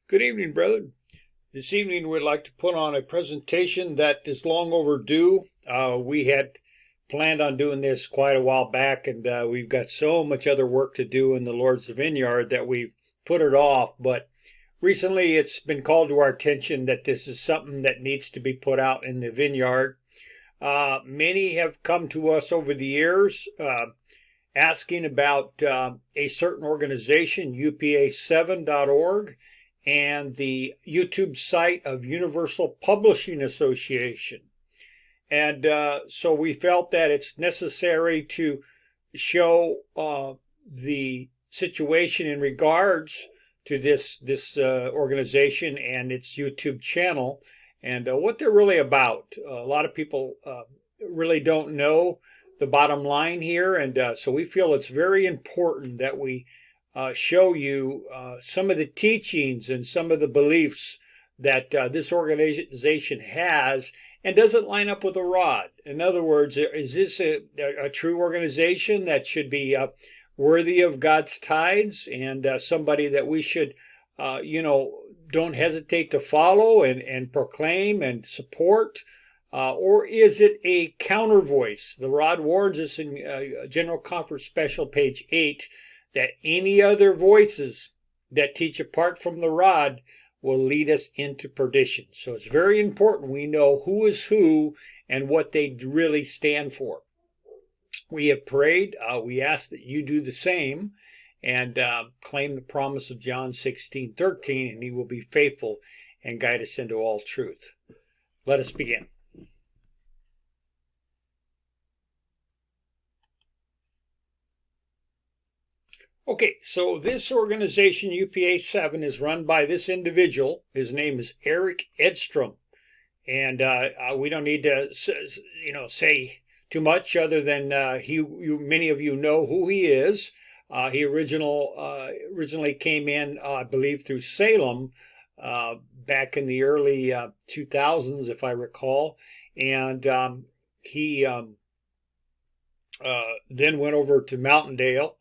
Good evening, brother. This evening, we'd like to put on a presentation that is long overdue. We had planned on doing this quite a while back, and we've got so much other work to do in the Lord's vineyard that we've put it off. But recently, it's been called to our attention that this is something that needs to be put out in the vineyard. Many have come to us over the years asking about a certain organization, upa7.org, and the YouTube site of Universal Publishing Association. And so we felt that it's necessary to show the situation in regards to this organization and its YouTube channel and what they're really about. A lot of people really don't know the bottom line here, and so we feel it's very important that we show you some of the teachings and some of the beliefs that this organization has and doesn't line up with the rod. In other words, is this a true organization that should be worthy of God's tithes and somebody that we should, don't hesitate to follow and proclaim and support? Or is it a counter voice? The rod warns us in General Conference Special, page 8, that any other voices that teach apart from the rod will lead us into perdition. So it's very important we know who is who and what they really stand for. We have prayed. We ask that you do the same and claim the promise of John 16:13, and he will be faithful and guide us into all truth. Let us begin. Okay, so this organization, UPA7, is run by this individual. His name is Eric Edstrom. And we don't need to, say too much other than many of you know who he is. He originally came in, I believe, through Salem back in the early 2000s, if I recall. And he then went over to Mountaindale,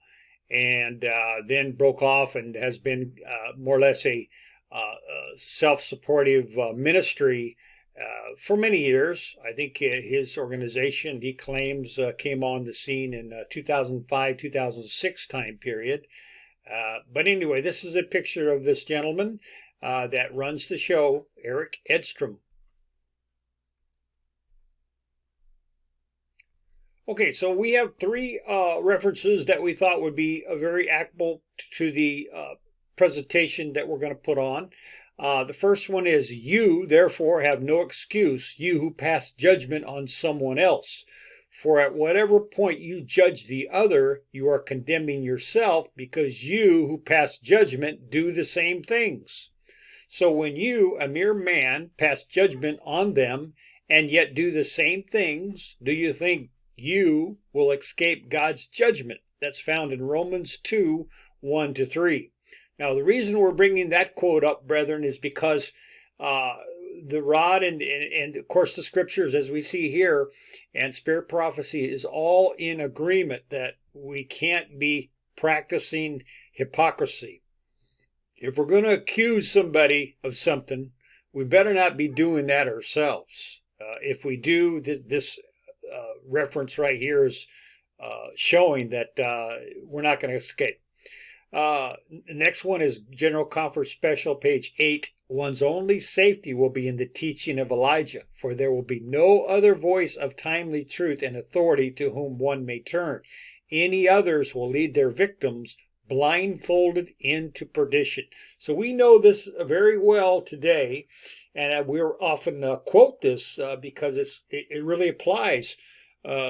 and then broke off and has been more or less a self-supportive ministry for many years. I think his organization, he claims, came on the scene in 2005-2006 time period. But anyway, this is a picture of this gentleman that runs the show, Eric Edstrom. Okay, so we have three references that we thought would be very applicable to the presentation that we're going to put on. The first one is, you, therefore, have no excuse, you who pass judgment on someone else. For at whatever point you judge the other, you are condemning yourself, because you who pass judgment do the same things. So when you, a mere man, pass judgment on them and yet do the same things, do you think you will escape God's judgment? That's found in Romans 2:1-3. Now, the reason we're bringing that quote up, brethren, is because the rod and of course the scriptures, as we see here, and spirit prophecy is all in agreement that we can't be practicing hypocrisy. If we're going to accuse somebody of something, we better not be doing that ourselves. If we do, this reference right here is showing that we're not going to escape. The next one is General Conference Special, page 8. One's only safety will be in the teaching of Elijah, for there will be no other voice of timely truth and authority to whom one may turn. Any others will lead their victims blindfolded into perdition. So we know this very well today, and we often quote this because it really applies.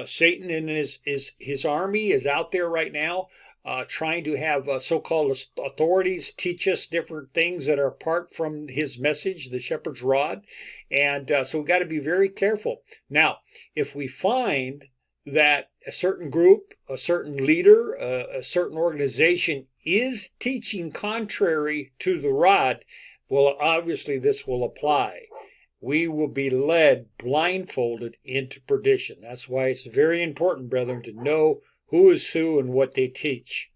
Satan and his army is out there right now trying to have so-called authorities teach us different things that are apart from his message, the shepherd's rod. And so we've got to be very careful. Now, if we find that a certain group, a certain leader, a certain organization is teaching contrary to the rod, well, obviously this will apply. We will be led blindfolded into perdition. That's why it's very important, brethren, to know who is who and what they teach.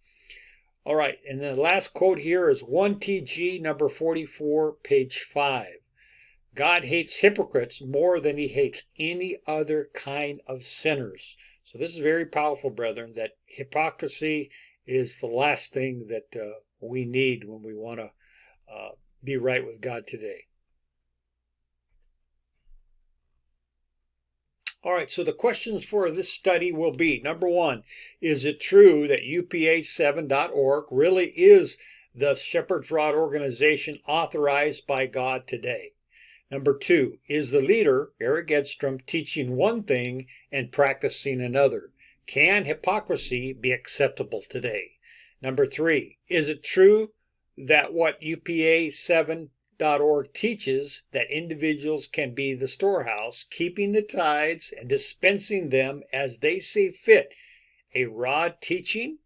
All right, and the last quote here is 1TG number 44, page 5. God hates hypocrites more than he hates any other kind of sinners. So this is very powerful, brethren, that hypocrisy is the last thing that we need when we want to be right with God today. All right, so the questions for this study will be, number one, is it true that UPA7.org really is the Shepherd's Rod organization authorized by God today? Number two, is the leader, Eric Edstrom, teaching one thing and practicing another? Can hypocrisy be acceptable today? Number three, is it true that what UPA7.org teaches, that individuals can be the storehouse, keeping the tithes and dispensing them as they see fit, a rod teaching?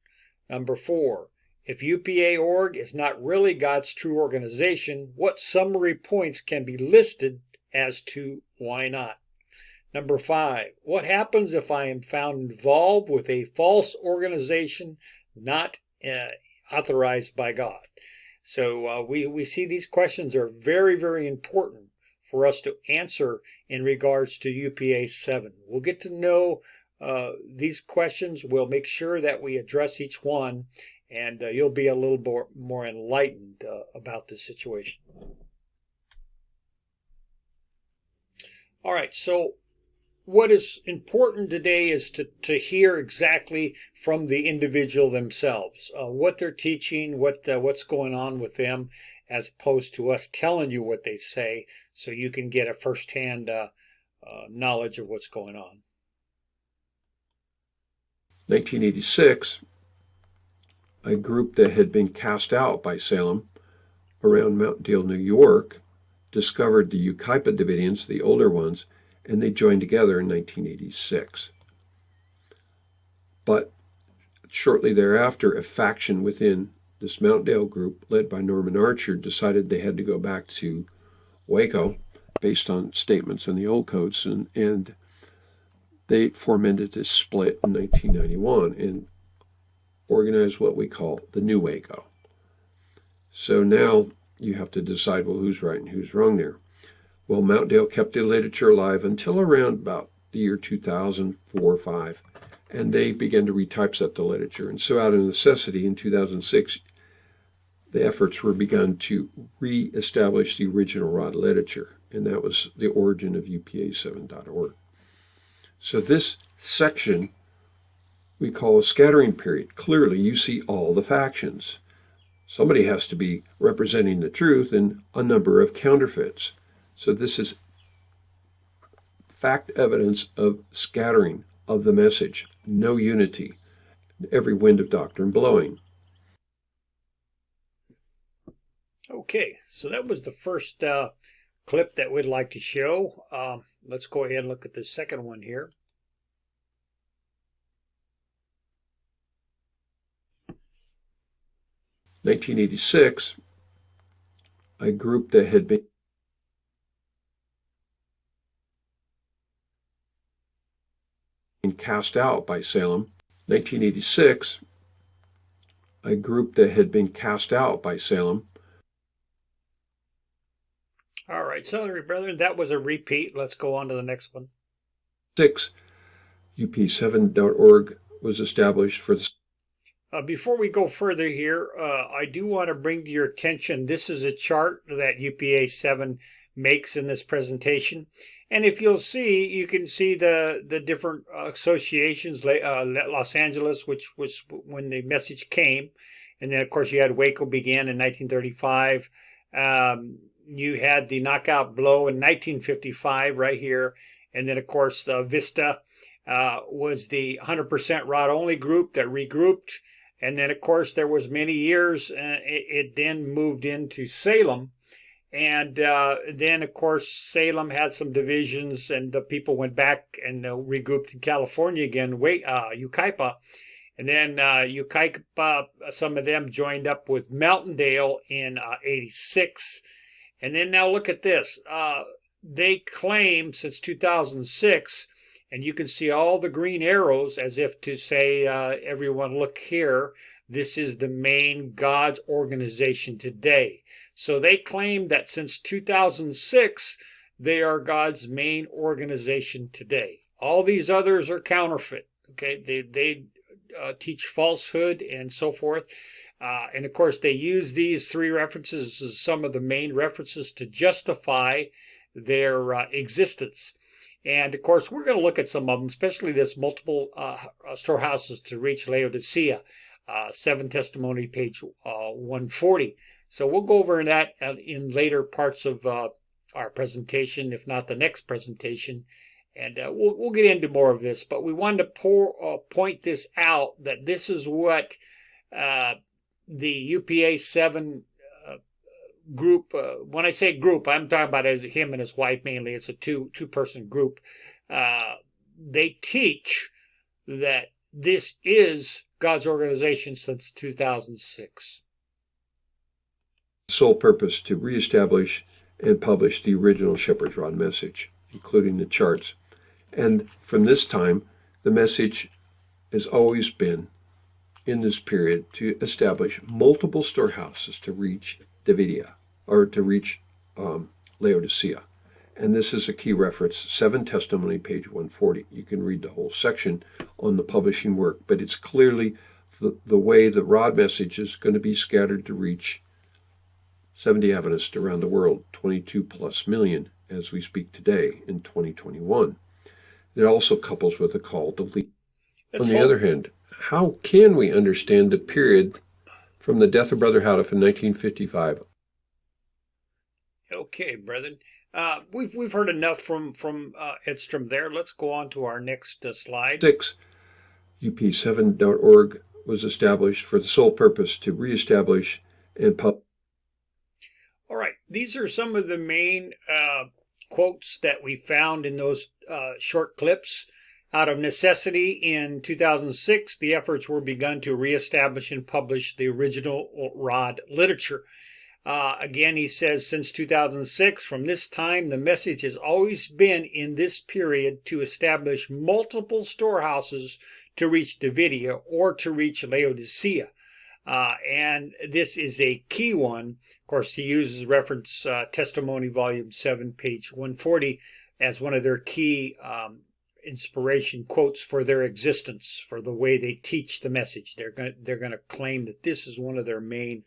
Number four, if UPA.org is not really God's true organization, what summary points can be listed as to why not? Number five, what happens if I am found involved with a false organization not authorized by God? So we see these questions are very, very important for us to answer in regards to UPA 7. We'll get to know these questions. We'll make sure that we address each one, and you'll be a little more enlightened about this situation. All right, so what is important today is to hear exactly from the individual themselves, what they're teaching, what's going on with them, as opposed to us telling you what they say, so you can get a firsthand knowledge of what's going on. 1986, a group that had been cast out by Salem around Mount Dale, New York, discovered the Yucaipa Davidians, the older ones, and they joined together in 1986. But shortly thereafter, a faction within this Mount Dale group, led by Norman Archer, decided they had to go back to Waco, based on statements in the old codes, and they fomented this split in 1991 and organized what we call the New Waco. So now you have to decide, well, who's right and who's wrong there. Well, Mount Dale kept the literature alive until around about the year 2004 or 5, and they began to retypeset the literature. And so out of necessity, in 2006, the efforts were begun to re-establish the original Rod literature, and that was the origin of UPA7.org. So this section we call a scattering period. Clearly, you see all the factions. Somebody has to be representing the truth and a number of counterfeits. So this is fact evidence of scattering of the message, no unity, every wind of doctrine blowing. Okay, so that was the first clip that we'd like to show. Let's go ahead and look at the second one here. In 1986, a group that had been cast out by Salem. 1986, a group that had been cast out by Salem. All right, so brethren, that was a repeat. Let's go on to the next one. 6, UP7.org was established for the... Before we go further here, I do want to bring to your attention, this is a chart that UPA7 makes in this presentation. And if you'll see, you can see the different associations, Los Angeles, which was when the message came. And then, of course, you had Waco began in 1935. You had the knockout blow in 1955 right here. And then, of course, the Vista was the 100% rod only group that regrouped. And then, of course, there was many years. It then moved into Salem. And then, of course, Salem had some divisions, and the people went back and regrouped in California again, Yucaipa. And then Yucaipa, some of them joined up with Mountaindale in 86. And then now look at this. They claim since 2006, and you can see all the green arrows as if to say, everyone look here, This is the main God's organization today. So they claim that since 2006, they are God's main organization today. All these others are counterfeit. Okay, they teach falsehood and so forth. And of course, they use these three references as some of the main references to justify their existence. And of course, we're going to look at some of them, especially this multiple storehouses to reach Laodicea, 7 Testimony, page 140. So we'll go over that in later parts of our presentation, if not the next presentation. And we'll get into more of this, but we wanted to point this out, that this is what the UPA 7 group, when I say group, I'm talking about as him and his wife mainly. It's a two-person group. They teach that this is God's organization since 2006. Sole purpose to reestablish and publish the original Shepherd's Rod message, including the charts. And from this time, the message has always been, in this period, to establish multiple storehouses to reach Davidia, or to reach Laodicea. And this is a key reference, 7 Testimony, page 140. You can read the whole section on the publishing work, but it's clearly the way the rod message is going to be scattered to reach 70 Adventists around the world, 22 plus million as we speak today in 2021. It also couples with a call to leave. On the other hand, how can we understand the period from the death of Brother Houteff in 1955? Okay, brethren. We've heard enough from Edstrom there. Let's go on to our next slide. 6. UP7.org was established for the sole purpose to reestablish and publish. All right, these are some of the main quotes that we found in those short clips. Out of necessity, in 2006, the efforts were begun to reestablish and publish the original rod literature. Again, he says, since 2006, from this time, the message has always been in this period to establish multiple storehouses to reach Davidia or to reach Laodicea. And this is a key one. Of course, he uses reference Testimony, volume 7, page 140, as one of their key inspiration quotes for their existence, for the way they teach the message. They're going to claim that this is one of their main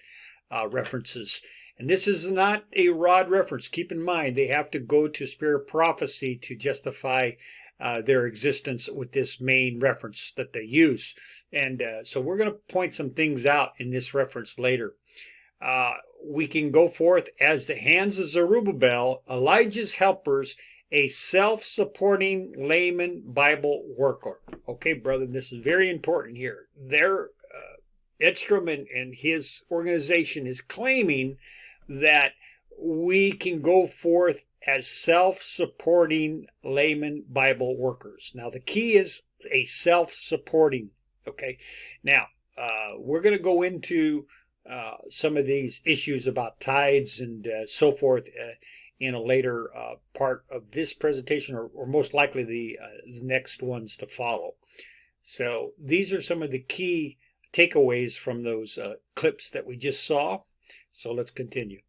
references. And this is not a rod reference. Keep in mind, they have to go to Spirit Prophecy to justify their existence with this main reference that they use. And so we're going to point some things out in this reference later. We can go forth as the hands of Zerubbabel, Elijah's helpers, a self-supporting layman Bible worker. Okay, brother, this is very important here. Edstrom and his organization is claiming that we can go forth as self-supporting layman Bible workers. Now, the key is a self-supporting. Okay, now we're going to go into some of these issues about tithes and so forth in a later part of this presentation, or most likely the next ones to follow. So these are some of the key takeaways from those clips that we just saw. So let's continue.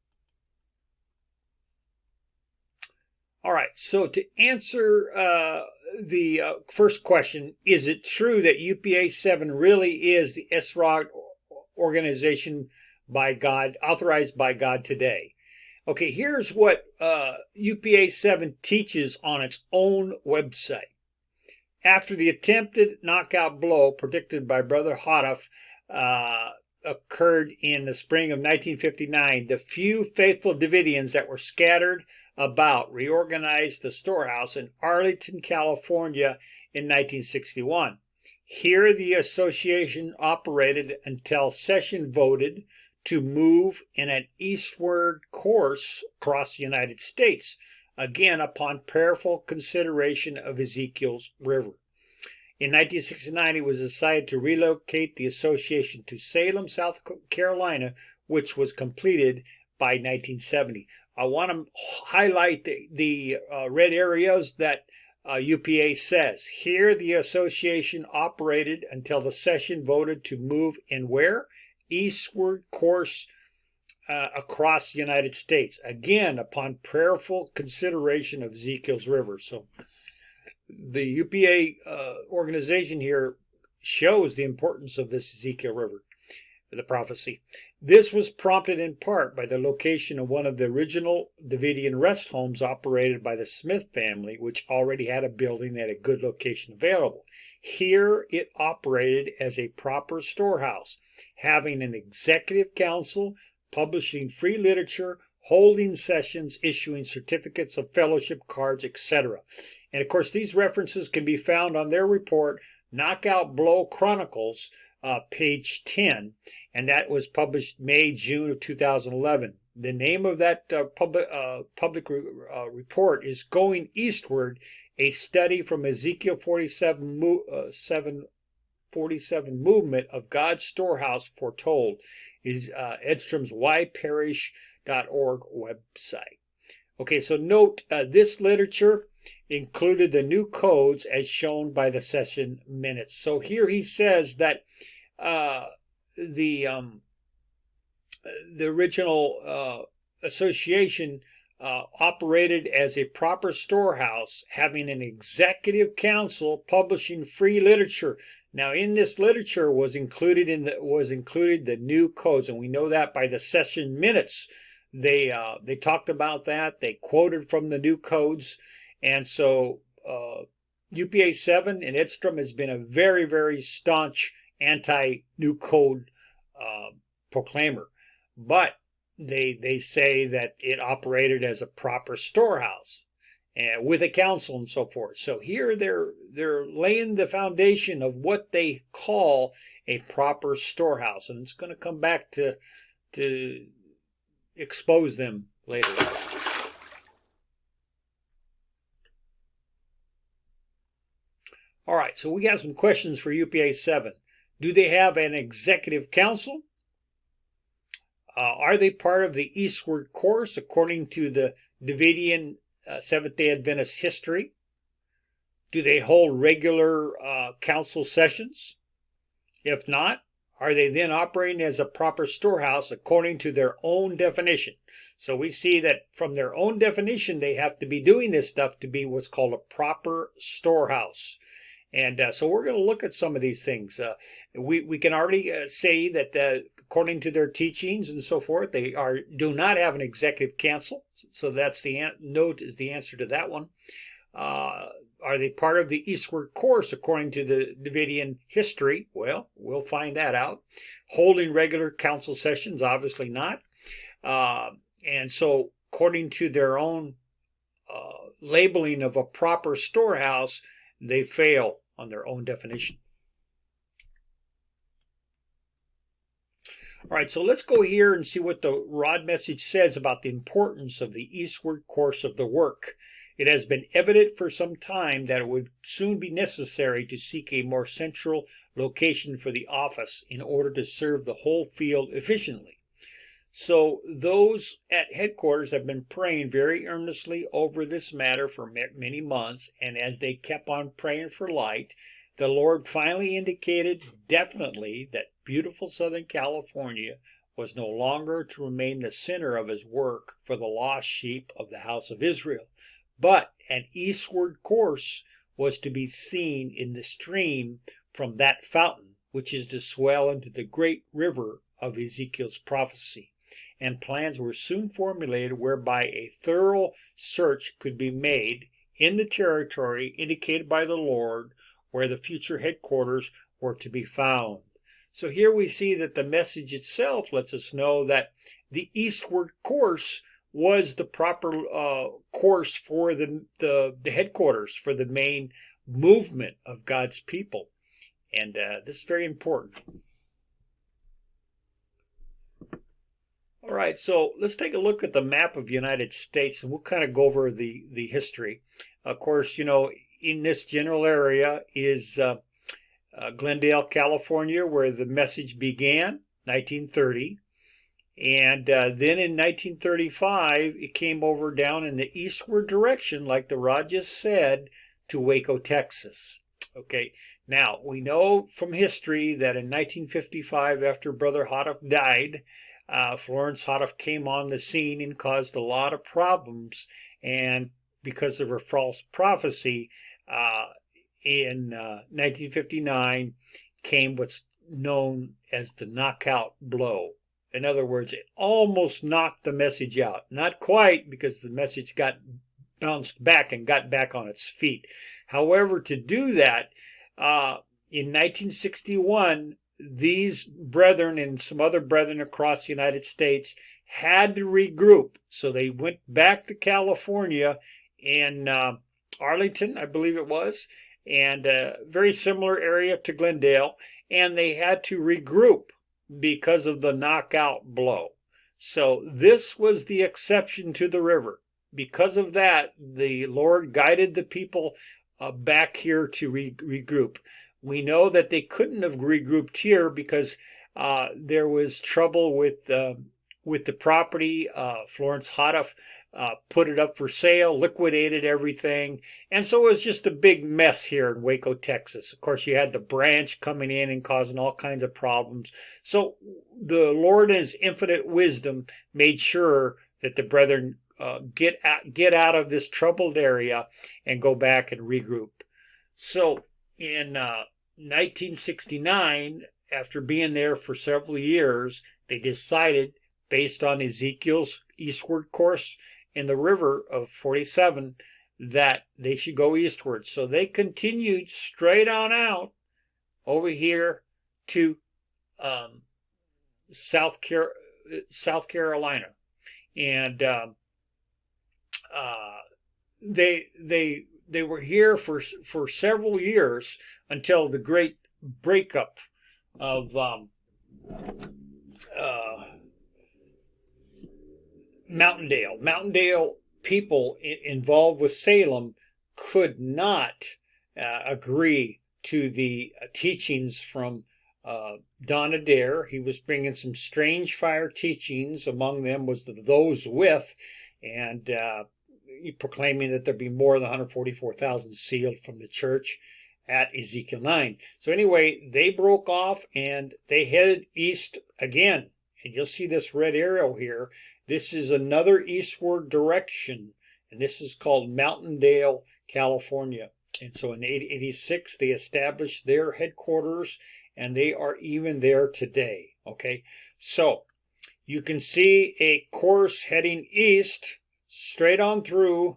All right, so to answer the first question, is it true that UPA 7 really is the SROG organization by God, authorized by God today? Okay, here's what UPA 7 teaches on its own website. After the attempted knockout blow predicted by Brother Houteff occurred in the spring of 1959, the few faithful Davidians that were scattered about reorganized the storehouse in Arlington, California in 1961. Here the association operated until session voted to move in an eastward course across the United States, again upon prayerful consideration of Ezekiel's river. In 1969, it was decided to relocate the association to Salem, South Carolina, which was completed by 1970. I want to highlight the red areas that UPA says, here the association operated until the session voted to move in where? Eastward course across the United States, again upon prayerful consideration of Ezekiel's river. So the UPA organization here shows the importance of this Ezekiel river, the prophecy. This was prompted in part by the location of one of the original Davidian rest homes operated by the Smith family, which already had a building at a good location available. Here it operated as a proper storehouse, having an executive council, publishing free literature, holding sessions, issuing certificates of fellowship, cards, etc. And of course, these references can be found on their report, Knockout Blow Chronicles, page 10, and that was published June of 2011. The name of that public report is Going Eastward, a study from Ezekiel 47 movement of God's storehouse foretold, is Edstrom's yparish.org website. Okay, so note this literature included the new codes as shown by the session minutes. So here he says that the original association operated as a proper storehouse, having an executive council, publishing free literature. Now, in this literature was included the new codes, and we know that by the session minutes. They talked about that. They quoted from the new codes, and so UPA 7 and Edstrom has been a very, very staunch anti-new code proclaimer, but they say that it operated as a proper storehouse with a council and so forth. So here they're laying the foundation of what they call a proper storehouse, and it's going to come back to expose them later on. All right, so we have some questions for UPA 7. Do they have an executive council? Are they part of the eastward course according to the Davidian Seventh-day Adventist history? Do they hold regular council sessions? If not, are they then operating as a proper storehouse according to their own definition? So we see that from their own definition, they have to be doing this stuff to be what's called a proper storehouse. And so we're going to look at some of these things. We can already say that according to their teachings and so forth, they do not have an executive council. So that's the note is the answer to that one. Are they part of the eastward course according to the Davidian history? Well, we'll find that out. Holding regular council sessions, obviously not. And so according to their own labeling of a proper storehouse, they fail on their own definition. All right, so let's go here and see what the rod message says about the importance of the eastward course of the work. It has been evident for some time that it would soon be necessary to seek a more central location for the office in order to serve the whole field efficiently. So those at headquarters have been praying very earnestly over this matter for many months, and as they kept on praying for light, the Lord finally indicated definitely that beautiful Southern California was no longer to remain the center of his work for the lost sheep of the house of Israel, but an eastward course was to be seen in the stream from that fountain, which is to swell into the great river of Ezekiel's prophecy. And plans were soon formulated whereby a thorough search could be made in the territory indicated by the Lord where the future headquarters were to be found. So here we see that the message itself lets us know that the eastward course was the proper course for the headquarters, for the main movement of God's people. And this is very important. All right, so let's take a look at the map of the United States, and we'll kind of go over the history. Of course, you know, in this general area is Glendale, California, where the message began, 1930. And then in 1935, it came over down in the eastward direction, like the rod just said, to Waco, Texas. Okay, now we know from history that in 1955, after Brother Houteff died, Florence Houteff came on the scene and caused a lot of problems. And because of her false prophecy, in 1959 came what's known as the knockout blow. In other words, it almost knocked the message out. Not quite, because the message got bounced back and got back on its feet. However, to do that, in 1961, these brethren and some other brethren across the United States had to regroup. So they went back to California in Arlington, I believe it was, and a very similar area to Glendale, and they had to regroup because of the knockout blow. So this was the exception to the river. Because of that, the Lord guided the people back here to regroup. We know that they couldn't have regrouped here because there was trouble with the property. Florence Houteff put it up for sale, liquidated everything, and so it was just a big mess here in Waco, Texas. Of course, you had the branch coming in and causing all kinds of problems. So the Lord in His infinite wisdom made sure that the brethren get out of this troubled area and go back and regroup. So in 1969, after being there for several years, they decided, based on Ezekiel's eastward course in the river of 47, that they should go eastward. So they continued straight on out over here to South Carolina, and they were here for several years until the great breakup of Mountaindale. Mountaindale people involved with Salem could not agree to the teachings from Don Adair. He was bringing some strange fire teachings. Among them was those with, and proclaiming that there'd be more than 144,000 sealed from the church at Ezekiel 9. So anyway, they broke off and they headed east again. And you'll see this red arrow here. This is another eastward direction, and this is called Mountaindale, California. And so in 86, they established their headquarters, and they are even there today. Okay, so you can see a course heading east, straight on through,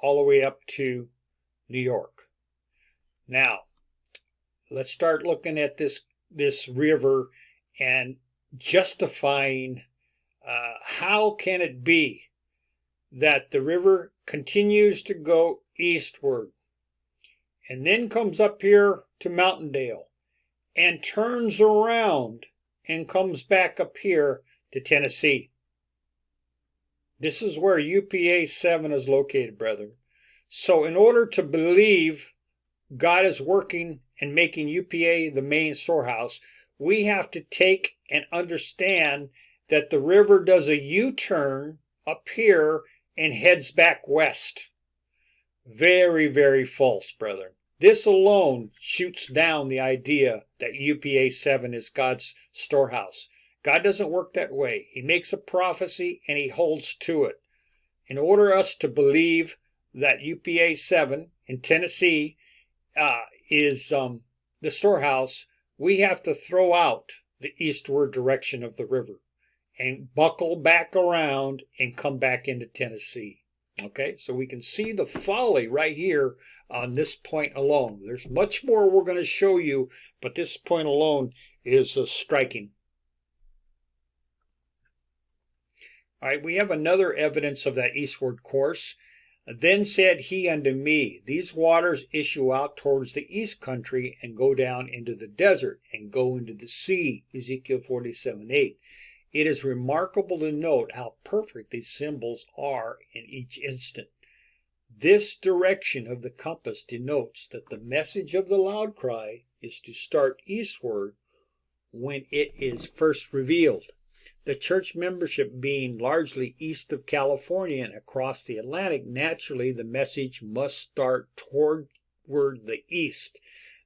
all the way up to New York. Now, let's start looking at this river and justifying how can it be that the river continues to go eastward and then comes up here to Mountaindale and turns around and comes back up here to Tennessee. This is where UPA 7 is located, brethren. So in order to believe God is working and making UPA the main storehouse, we have to take and understand that the river does a U-turn up here and heads back west. Very, very false, brethren. This alone shoots down the idea that UPA 7 is God's storehouse. God doesn't work that way. He makes a prophecy and He holds to it. In order for us to believe that UPA 7 in Tennessee is the storehouse, we have to throw out the eastward direction of the river and buckle back around and come back into Tennessee. Okay, so we can see the folly right here on this point alone. There's much more we're going to show you, but this point alone is striking. All right, we have another evidence of that eastward course. Then said he unto me, these waters issue out towards the east country and go down into the desert and go into the sea. Ezekiel 47:8. It is remarkable to note how perfect these symbols are in each instant. This direction of the compass denotes that the message of the loud cry is to start eastward when it is first revealed. The church membership being largely east of California and across the Atlantic, naturally the message must start toward the east.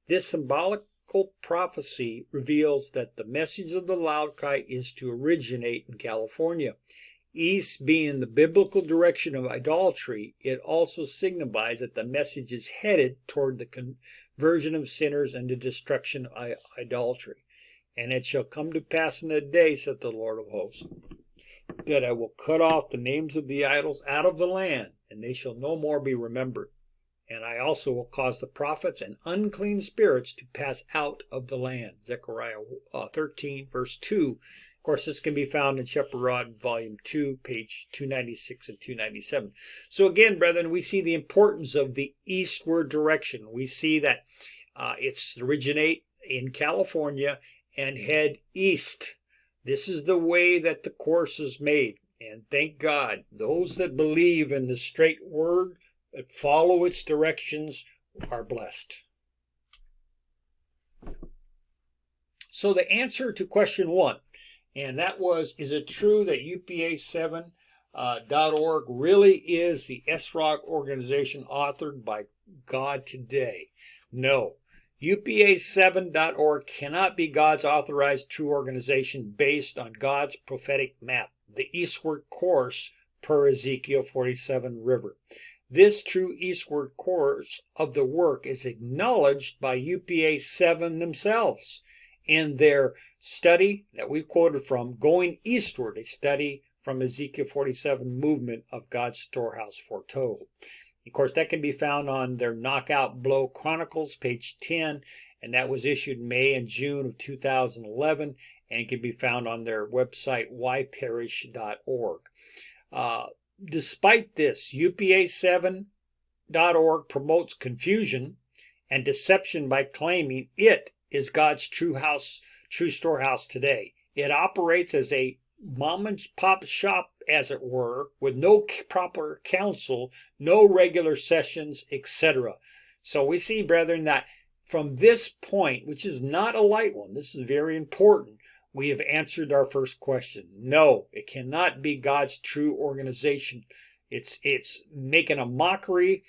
This symbolical prophecy reveals that the message of the loud cry is to originate in California. East being the biblical direction of idolatry, it also signifies that the message is headed toward the conversion of sinners and the destruction of idolatry. And it shall come to pass in the day, saith the Lord of hosts, that I will cut off the names of the idols out of the land, and they shall no more be remembered. And I also will cause the prophets and unclean spirits to pass out of the land. Zechariah 13, verse 2. Of course, this can be found in Shepherd Rod, Volume 2, page 296 and 297. So again, brethren, we see the importance of the eastward direction. We see that it's originate in California and head east. This is the way that the course is made. And thank God, those that believe in the straight word, that follow its directions, are blessed. So the answer to question 1, and that was, is it true that UPA7.org really is the SROG organization authored by God today? No. UPA7.org cannot be God's authorized true organization based on God's prophetic map, the eastward course per Ezekiel 47 river. This true eastward course of the work is acknowledged by UPA7 themselves in their study that we've quoted from, Going Eastward, a study from Ezekiel 47 movement of God's storehouse foretold. Of course, that can be found on their Knockout Blow Chronicles, page 10, and that was issued May and June of 2011, and can be found on their website, yparish.org. Despite this, UPA7.org promotes confusion and deception by claiming it is God's true storehouse today. It operates as a mom and pop shop, as it were, with no proper counsel, no regular sessions, etc. So we see, brethren, that from this point, which is not a light one, this is very important, we have answered our first question. No, it cannot be God's true organization. It's making a mockery,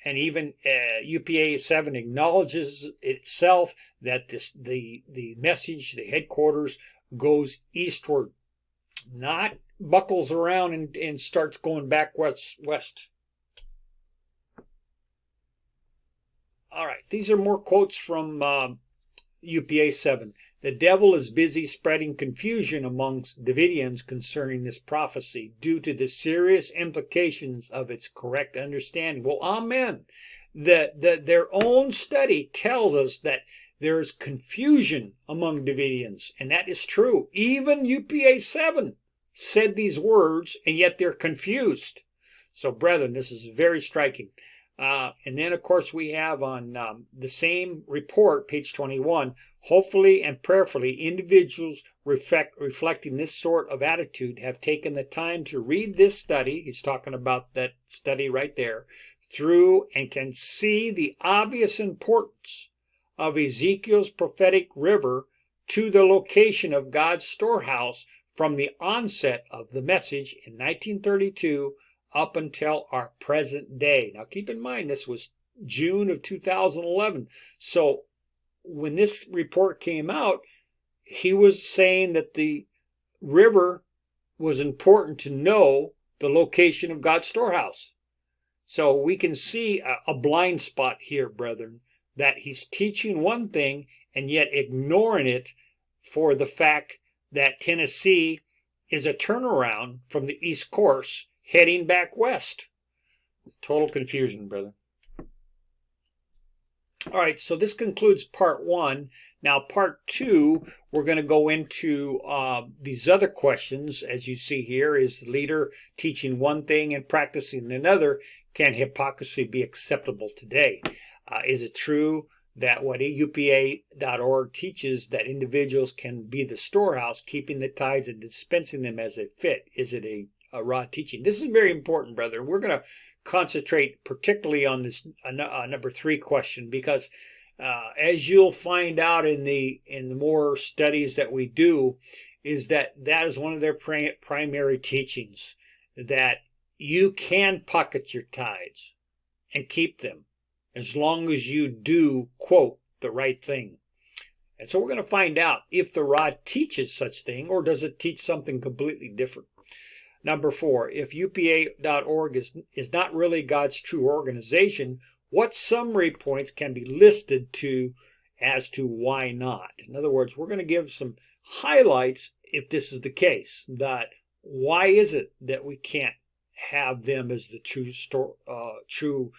and even UPA 7 acknowledges itself that the message, the headquarters, goes eastward, not buckles around and starts going back west. All right, these are more quotes from UPA 7. The devil is busy spreading confusion amongst Davidians concerning this prophecy due to the serious implications of its correct understanding. Well, amen. Their own study tells us that there's confusion among Davidians, and that is true. Even UPA 7 said these words, and yet they're confused. So, brethren, this is very striking. And then, of course, we have on the same report, page 21, hopefully and prayerfully, individuals reflecting this sort of attitude have taken the time to read this study. He's talking about that study right there, through, and can see the obvious importance of Ezekiel's prophetic river to the location of God's storehouse from the onset of the message in 1932 up until our present day. Now keep in mind, this was June of 2011. So when this report came out, he was saying that the river was important to know the location of God's storehouse. So we can see a blind spot here, brethren, that he's teaching one thing and yet ignoring it for the fact that Tennessee is a turnaround from the East Course heading back west. Total confusion, brother. All right, so this concludes part 1. Now, part 2, we're going to go into these other questions. As you see here, is the leader teaching one thing and practicing another? Can hypocrisy be acceptable today? Is it true that what UPA.org teaches, that individuals can be the storehouse, keeping the tithes and dispensing them as they fit? Is it a raw teaching? This is very important, brother. We're going to concentrate particularly on this number 3 question, because as you'll find out in the more studies that we do, is that is one of their primary teachings, that you can pocket your tithes and keep them as long as you do, quote, the right thing. And so we're going to find out if the rod teaches such thing, or does it teach something completely different. Number 4, if UPA.org is not really God's true organization, what summary points can be listed as to why not? In other words, we're going to give some highlights if this is the case. That why is it that we can't have them as the true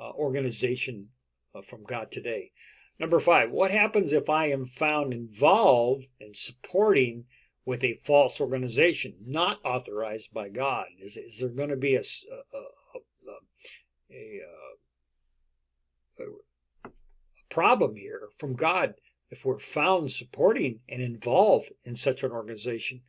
organization from God today? Number 5, what happens if I am found involved in supporting with a false organization not authorized by God? Is there going to be a problem here from God if we're found supporting and involved in such an organization?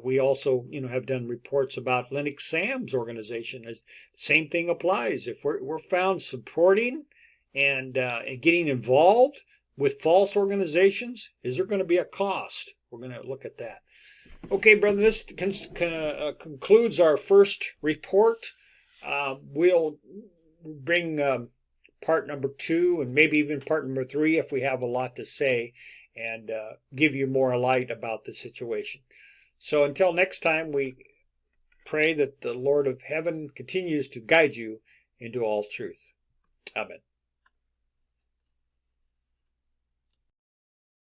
We also, have done reports about Lennox Sam's organization. The same thing applies. If we're found supporting and getting involved with false organizations, is there going to be a cost? We're going to look at that. Okay, brother, this concludes our first report. We'll bring part number 2 and maybe even part number 3 if we have a lot to say, and give you more light about the situation. So until next time, we pray that the Lord of heaven continues to guide you into all truth. Amen.